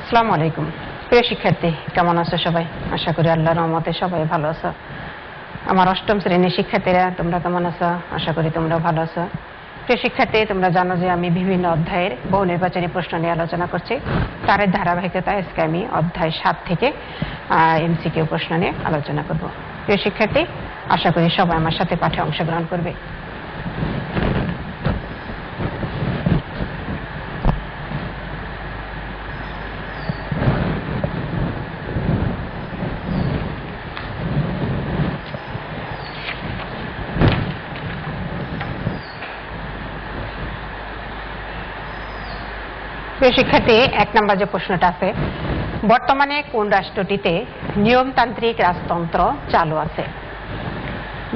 আসসালামু আলাইকুম। প্রিয় শিক্ষার্থী, কেমন আছো সবাই? আশা করি আল্লাহর রহমতে সবাই ভালো আছো। আমার অষ্টম শ্রেণীর শিক্ষার্থীরা তোমরা কেমন আছো? আশা করি তোমরা ভালো আছো। প্রিয় শিক্ষার্থী, তোমরা জানো যে আমি বিভিন্ন অধ্যায়ের বহু নির্বাচনী প্রশ্ন নিয়ে আলোচনা করছি। তার ধারাবাহিকতায় আজকে আমি অধ্যায় 7 থেকে এমসিকিউ প্রশ্ন নিয়ে আলোচনা করব। প্রিয় শিক্ষার্থী, আশা করি সবাই আমার সাথে পাঠে অংশগ্রহণ করবে। প্রিয় শিক্ষার্থী, 1 নম্বর যে প্রশ্নটা আছে, বর্তমানে কোন রাষ্ট্রটিতে নিয়মতান্ত্রিক রাজতন্ত্র চালু আছে?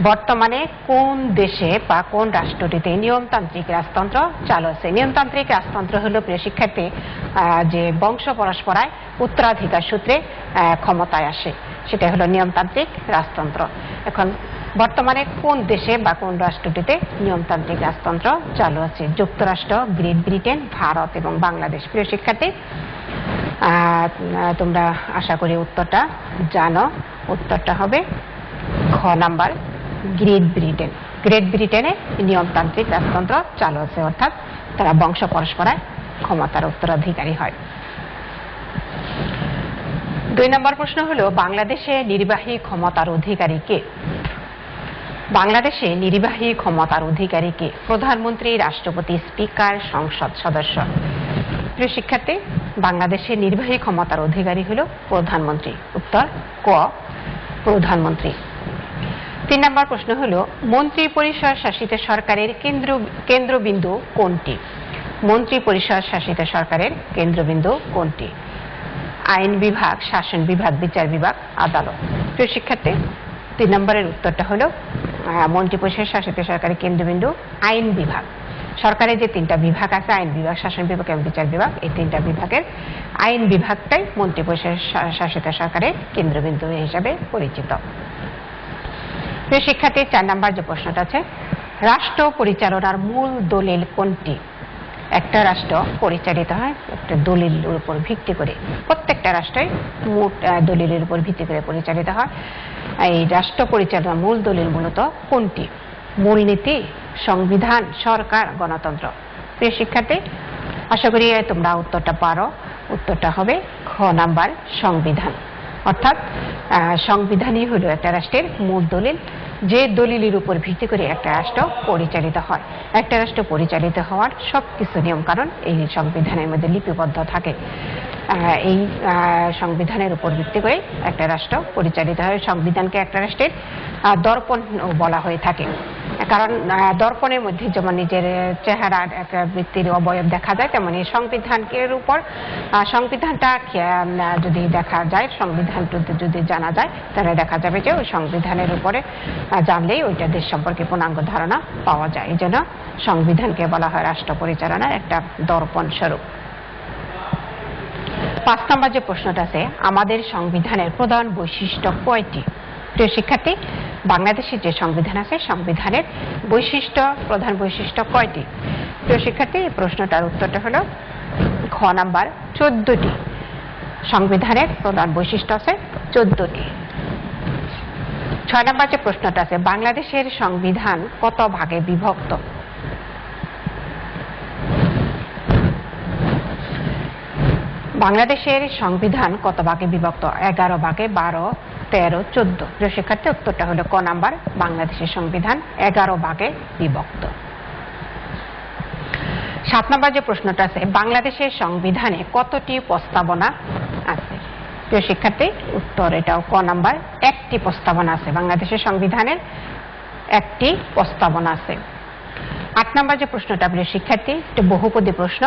বর্তমানে কোন দেশে বা কোন রাষ্ট্রটিতে নিয়মতান্ত্রিক রাজতন্ত্র চালু আছে? নিয়মতান্ত্রিক রাজতন্ত্র হলো প্রিয় শিক্ষার্থী যে বংশ পরম্পরায় উত্তরাধিকার সূত্রে ক্ষমতায় আসে, সেটা হলো নিয়মতান্ত্রিক রাজতন্ত্র। এখন বর্তমানে কোন দেশে বা কোন রাষ্ট্রটিতে নিয়মতান্ত্রিক রাজতন্ত্র চালু আছে? যুক্তরাষ্ট্র, গ্রেট ব্রিটেন, ভারত এবং বাংলাদেশ। প্রিয় শিক্ষার্থী, তোমরা আশা করি উত্তরটা জানো। উত্তরটা হবে খ নাম্বার, গ্রেট ব্রিটেন। গ্রেট ব্রিটেনে নিয়মতান্ত্রিক রাজতন্ত্র চালু আছে, অর্থাৎ তারা বংশ পরম্পরায় ক্ষমতার উত্তরাধিকারী হয়। 2 নম্বর প্রশ্ন হলো, বাংলাদেশে নির্বাহী ক্ষমতার অধিকারী কে? বাংলাদেশে নির্বাহী ক্ষমতার অধিকারী কে? প্রধানমন্ত্রী, রাষ্ট্রপতি, স্পিকার, সংসদ সদস্য। প্রিয় শিক্ষার্থী, বাংলাদেশের নির্বাহী ক্ষমতার অধিকারী হলো প্রধানমন্ত্রী। উত্তর ক, প্রধানমন্ত্রী। 3 নম্বর প্রশ্ন হলো, মন্ত্রী পরিষদ শাসিত সরকারের কেন্দ্রবিন্দু কোনটি? মন্ত্রী পরিষদ শাসিত সরকারের কেন্দ্রবিন্দু কোনটি? আইন বিভাগ, শাসন বিভাগ, বিচার বিভাগ, আদালত। প্রিয় শিক্ষার্থী, 3 নম্বরের উত্তরটা হলো মন্ত্রী পরিষদ শাসিত সরকারের কেন্দ্রবিন্দু আইন বিভাগ। সরকারের যে 3টা বিভাগ আছে, আইন বিভাগ, শাসন বিভাগ এবং বিচার বিভাগ, এই 3টা বিভাগের আইন বিভাগটাই মন্ত্রী পরিষদ শাসিত সরকারের কেন্দ্রবিন্দু হিসাবে পরিচিত। প্রিয় শিক্ষার্থী, 4 নম্বর যে প্রশ্নটা আছে, রাষ্ট্র পরিচালনার মূল দলিল কোনটি? একটা রাষ্ট্র পরিচালিত হয় একটা দলিলের উপর ভিত্তি করে। প্রত্যেকটা রাষ্ট্রে মোট দলিলের উপর ভিত্তি করে পরিচালিত হয়। এই রাষ্ট্র পরিচালনার মূল দলিল মূলত কোনটি? মূলনীতি, সংবিধান, সরকার, গণতন্ত্র। প্রিয় শিক্ষার্থী, আশা করি তোমরা উত্তরটা পারো। উত্তরটা হবে খ নাম্বার, সংবিধান। অর্থাৎ সংবিধানই হলো একটা রাষ্ট্রের মূল দলিল, যে দলিলের উপর ভিত্তি করে একটা রাষ্ট্র পরিচালিত হয়। একটা রাষ্ট্র পরিচালিত হওয়ার সবকিছু নিয়ম কারণ এই সংবিধানের মধ্যে লিপিবদ্ধ থাকে। এই সংবিধানের উপর ভিত্তি করে একটা রাষ্ট্র পরিচালিত হয়। সংবিধানকে একটা রাষ্ট্রের দর্পণ বলা হয়ে থাকে, কারণ দর্পণের মধ্যে যেমন নিজের চেহারার একটা ব্যক্তির অবয়ব দেখা যায়, তেমনি সংবিধানের উপর সংবিধানটা যদি দেখা যায়, সংবিধানটা যদি জানা যায়, তাহলে দেখা যাবে যে ওই সংবিধানের উপরে জানলেই ওইটা দেশ সম্পর্কে পূর্ণাঙ্গ ধারণা পাওয়া যায়। এই জন্য সংবিধানকে বলা হয় রাষ্ট্র পরিচালনার একটা দর্পণ স্বরূপ। 5 নম্বর যে প্রশ্নটা আছে, আমাদের সংবিধানের প্রধান বৈশিষ্ট্য কয়টি? প্রিয় শিক্ষার্থী, বাংলাদেশের যে সংবিধান আছে, সংবিধানের প্রধান বৈশিষ্ট্য কয়টি? প্রিয় শিক্ষার্থী, এই প্রশ্নটার উত্তরটা হলো খ নাম্বার, 14টি। সংবিধানের প্রধান বৈশিষ্ট্য আছে 14টি। 6 নম্বর যে প্রশ্নটা আছে, বাংলাদেশের সংবিধান কত ভাগে বিভক্ত? বাংলাদেশের সংবিধান কত ভাগে বিভক্ত? 11 ভাগে, 12, 13, 14। প্রিয় শিক্ষার্থী, উত্তরটা হলো ক নাম্বার, বাংলাদেশের সংবিধান 11 ভাগে বিভক্ত। 7 নম্বর যে প্রশ্নটা আছে, বাংলাদেশের সংবিধানে কতটি প্রস্তাবনা আছে? প্রিয় শিক্ষার্থী, উত্তর এটাও ক নাম্বার, 1টি প্রস্তাবনা আছে। বাংলাদেশের সংবিধানের 1টি প্রস্তাবনা আছে। 8 নম্বর যে প্রশ্নটা প্রিয় শিক্ষার্থী, এটা বহুপদী প্রশ্ন।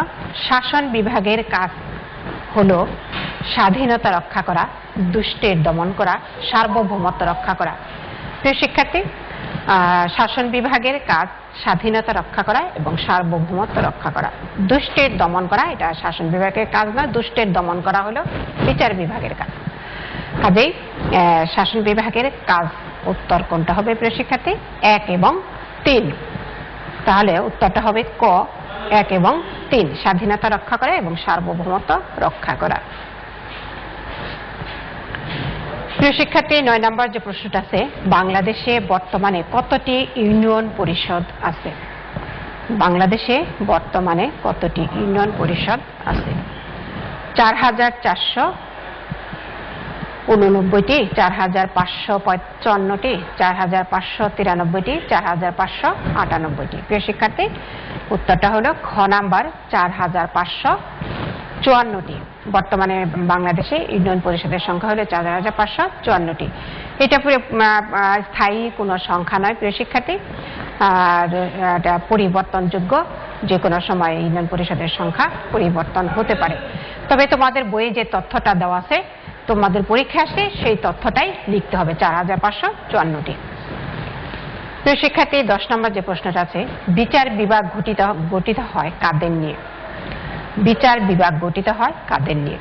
শাসন বিভাগের কাজ হলো স্বাধীনতা রক্ষা করা, দুষ্টের দমন করা, সার্বভৌমত্ব রক্ষা করা। প্রিয় শিক্ষার্থী, শাসন বিভাগের কাজ স্বাধীনতা রক্ষা করা এবং সার্বভৌমত্ব রক্ষা করা। দুষ্টের দমন করা এটা শাসন বিভাগের কাজ নয়, দুষ্টের দমন করা হলো বিচার বিভাগের কাজ। কাজেই শাসন বিভাগের কাজ উত্তর কোনটা হবে প্রিয় শিক্ষার্থী? 1 এবং 3। তাহলে উত্তরটা হবে ক, 1 এবং 3 স্বাধীনতা রক্ষা করা এবং সার্বভৌমত্ব রক্ষা করা। প্রিয় শিক্ষার্থী, 9 নম্বর যে প্রশ্নটা আছে, বাংলাদেশে বর্তমানে কতটি ইউনিয়ন পরিষদ আছে? বাংলাদেশে বর্তমানে কতটি ইউনিয়ন পরিষদ আছে? 4489টি, 4555টি, 4593টি, 4598টি। প্রিয় শিক্ষার্থী, উত্তরটা হলো খ নাম্বার 4554টি। বর্তমানে বাংলাদেশে ইউনিয়ন পরিষদের সংখ্যা হলো 4554টি। এটা পুরো স্থায়ী কোনো সংখ্যা নয় প্রিয় শিক্ষার্থী, আর এটা পরিবর্তনযোগ্য, যে কোনো সময় ইউনিয়ন পরিষদের সংখ্যা পরিবর্তন হতে পারে। তবে তোমাদের বইয়ে যে তথ্যটা দেওয়া আছে, তোমাদের পরীক্ষা আসলে সেই তথ্যটাই লিখতে হবে, 4554টি। প্রিয় শিক্ষার্থী, 10 নম্বর যে প্রশ্নটা আছে, বিচার বিভাগ গঠিত হয় কাদের নিয়ে? বিচার বিভাগ গঠিত হয় কাদের নিয়ে?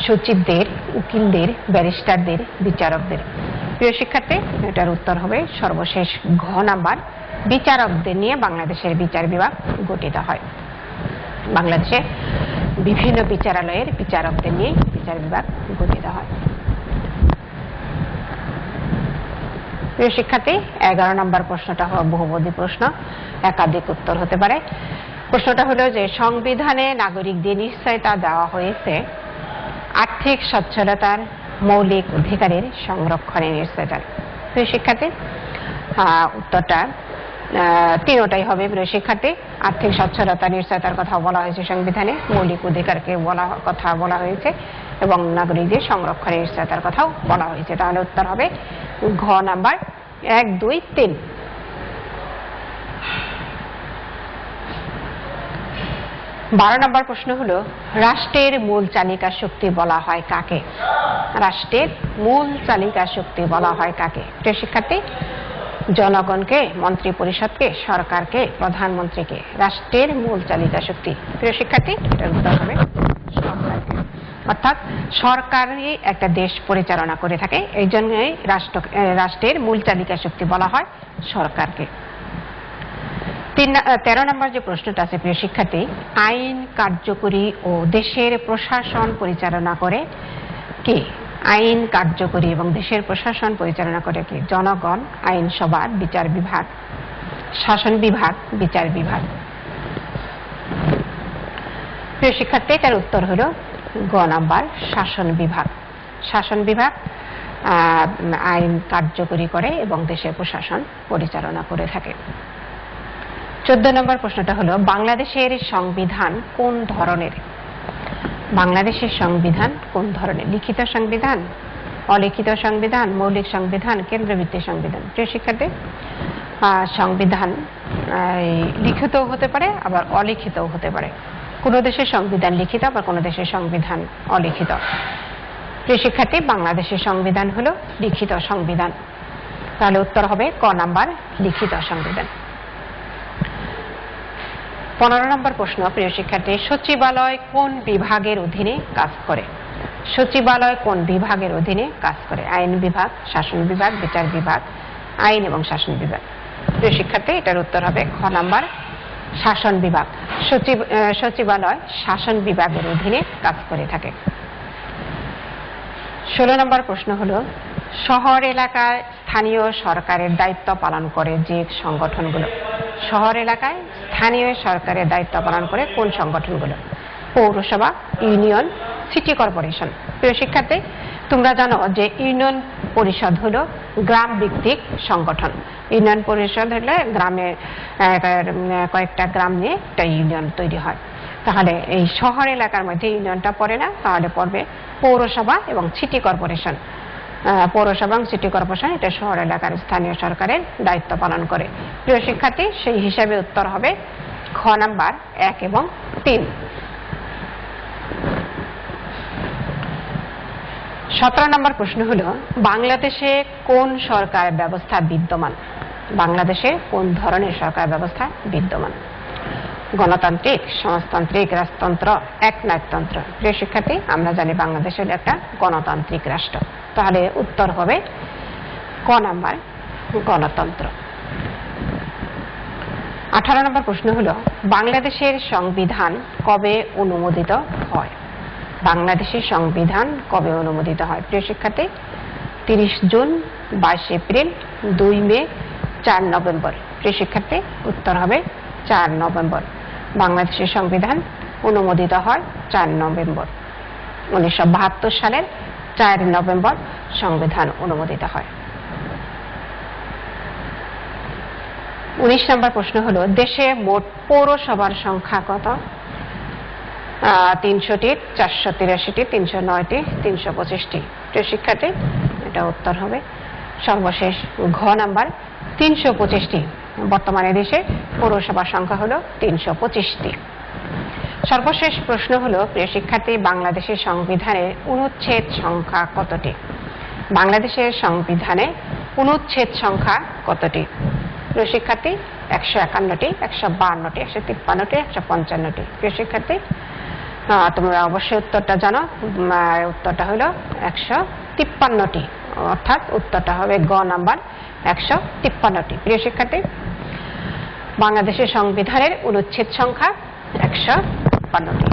সচিবদের, উকিলদের, ব্যারিস্টারদের, বিচারকদের। প্রিয় শিক্ষার্থী, এটার উত্তর হবে সর্বশেষ ঘ নাম্বার, বিচারকদের নিয়ে বাংলাদেশের বিচার বিভাগ গঠিত হয়। বাংলাদেশে বিভিন্ন বিচারালয়ের বিচারকদের নিয়ে বিচার বিভাগ গঠিত হয়। প্রিয় শিক্ষার্থী, 11 নম্বর প্রশ্নটা বহুপদী প্রশ্ন, একাধিক উত্তর হতে পারে। প্রশ্নটা হলো যে সংবিধানে নাগরিকদের নিশ্চয়তা দেওয়া হয়েছে আর্থিক সচ্ছলতার মৌলিক অধিকারের সংরক্ষণের নিশ্চয়তা। প্রিয় শিক্ষার্থী, উত্তরটা তিনটাই হবে। প্রিয় শিক্ষার্থী, আর্থিক সচ্ছলতার নিশ্চয়তার কথা বলা হয়েছে সংবিধানে, মৌলিক অধিকারকে কথা বলা হয়েছে এবং নাগরিকদের সংরক্ষণের নিশ্চয়তার কথাও বলা হয়েছে। তাহলে উত্তর হবে ঘ নাম্বার 1, 2, 3। 12 নম্বর প্রশ্ন হলো, রাষ্ট্রের মূল চালিকা শক্তি বলা হয় কাকে? রাষ্ট্রের মূল চালিকা শক্তি বলা হয় কাকে? প্রিয় শিক্ষার্থী, জনগণকে, মন্ত্রী পরিষদকে, সরকারকে, প্রধানমন্ত্রীকে রাষ্ট্রের মূল চালিকা শক্তি। প্রিয় শিক্ষার্থী, এটার উত্তর হবে সরকারকে। অর্থাৎ সরকারই একটা দেশ পরিচালনা করে থাকে, এই জন্যই রাষ্ট্রের মূল চালিকা শক্তি বলা হয় সরকারকে। 13 নম্বর যে প্রশ্নটা আছে প্রিয় শিক্ষার্থী, আইন কার্যকরী ও দেশের প্রশাসন পরিচালনা করে কে? আইন কার্যকরী এবং দেশের প্রশাসন পরিচালনা করে কে? জনগণ, আইনসভা, বিচার বিভাগ, শাসন বিভাগ, বিচার বিভাগ। প্রিয় শিক্ষার্থী, এটার উত্তর হলো গ নাম্বার, শাসন বিভাগ। শাসন বিভাগ আইন কার্যকরী করে এবং দেশের প্রশাসন পরিচালনা করে থাকে। 14 নম্বর প্রশ্নটা হলো, বাংলাদেশের সংবিধান কোন ধরনের? বাংলাদেশের সংবিধান কোন ধরনের? লিখিত সংবিধান, অলিখিত সংবিধান, মৌলিক সংবিধান, কেন্দ্রভিত্তিক সংবিধান। প্রিয় শিক্ষার্থী, সংবিধান লিখিতও হতে পারে আবার অলিখিতও হতে পারে। কোন দেশের সংবিধান লিখিত, আবার কোন দেশের সংবিধান অলিখিত। প্রিয় শিক্ষার্থী, বাংলাদেশের সংবিধান হলো লিখিত সংবিধান। তাহলে উত্তর হবে ক নাম্বার, লিখিত সংবিধান। 15 নম্বর প্রশ্ন প্রিয় শিক্ষার্থী, সচিবালয় কোন বিভাগের অধীনে কাজ করে? সচিবালয় কোন বিভাগের অধীনে কাজ করে? আইন বিভাগ, শাসন বিভাগ, বিচার বিভাগ, আইন এবং শাসন বিভাগ। প্রিয় শিক্ষার্থী, এটার উত্তর হবে খ নাম্বার, শাসন বিভাগ। সচিবালয় শাসন বিভাগের অধীনে কাজ করে থাকে। 16 নম্বর প্রশ্ন হলো, শহর এলাকায় স্থানীয় সরকারের দায়িত্ব পালন করে যে সংগঠনগুলো? শহর এলাকায় স্থানীয় সরকারের দায়িত্ব পালন করে কোন সংগঠনগুলো? পৌরসভা, ইউনিয়ন, সিটি কর্পোরেশন। প্রিয় শিক্ষার্থী, তোমরা জানো যে ইউনিয়ন পরিষদ হলো গ্রাম ভিত্তিক সংগঠন। ইউনিয়ন পরিষদ হলে গ্রামের কয়েকটা গ্রাম নিয়ে একটা ইউনিয়ন তৈরি হয়। তাহলে এই শহর এলাকার মধ্যে ইউনিয়নটা পড়ে না, তাহলে পড়বে পৌরসভা এবং সিটি কর্পোরেশন। পৌরসভা এবং সিটি কর্পোরেশন এটা শহর এলাকার স্থানীয় সরকারের দায়িত্ব পালন করে। প্রিয় শিক্ষার্থী, সেই হিসাবে উত্তর হবে খ নাম্বার 1 এবং 3। 17 নম্বর প্রশ্ন হলো, বাংলাদেশে কোন সরকার ব্যবস্থা বিদ্যমান? বাংলাদেশে কোন ধরনের সরকার ব্যবস্থা বিদ্যমান? গণতান্ত্রিক, সমাজতান্ত্রিক, রাজতন্ত্র, একনায়কতন্ত্র। প্রিয় শিক্ষার্থী, আমরা জানি বাংলাদেশ হলো একটা গণতান্ত্রিক রাষ্ট্র। তাহলে উত্তর হবে ক নাম্বার, গণতন্ত্র। 18 নম্বর প্রশ্ন হলো বাংলাদেশের সংবিধান কবে অনুমোদিত হয়? বাংলাদেশের সংবিধান কবে অনুমোদিত হয়? প্রিয় শিক্ষার্থী, 30 জুন, 22 এপ্রিল, 2 মে, 4 নভেম্বর। প্রিয় শিক্ষার্থী, উত্তর হবে 4 নভেম্বর। বাংলাদেশের সংবিধান অনুমোদিত হয় 4 নভেম্বর। 1972 সালের 4 নভেম্বর সংবিধান অনুমোদিত হয়। 19 নম্বর প্রশ্ন হলো দেশে মোট পৌরসভার সংখ্যা কত? 300টি, 483টি, 309টি, 325টি। প্রিয় শিক্ষার্থী, এটা উত্তর হবে সর্বশেষ ঘ নাম্বার 325টি। বর্তমানে দেশে পৌরসভার সংখ্যা হলো 325টি। সর্বশেষ প্রশ্ন হলো প্রিয় শিক্ষার্থী বাংলাদেশের সংবিধানে অনুচ্ছেদ সংখ্যা কতটি? বাংলাদেশের সংবিধানে অনুচ্ছেদ সংখ্যা কতটি? প্রিয় শিক্ষার্থী, 151টি, 152টি, 153টি, 155টি। প্রিয় শিক্ষার্থী, তোমরা অবশ্যই উত্তরটা জানো। উত্তরটা হলো 153টি, অর্থাৎ উত্তরটা হবে গ নাম্বার 153টি। প্রিয় শিক্ষার্থী, বাংলাদেশের সংবিধানের অনুচ্ছেদ সংখ্যা 153টি।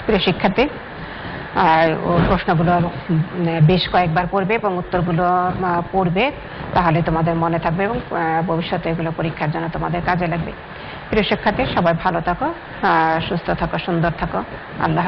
প্রিয় শিক্ষার্থী, আর প্রশ্নগুলো বেশ কয়েকবার পড়বে এবং উত্তরগুলো পড়বে, তাহলে তোমাদের মনে থাকবে এবং ভবিষ্যতে এগুলো পরীক্ষার জন্য তোমাদের কাজে লাগবে। প্রিয় শিক্ষার্থী, সবাই ভালো থাকো, সুস্থ থাকো, সুন্দর থাকো। আল্লাহ।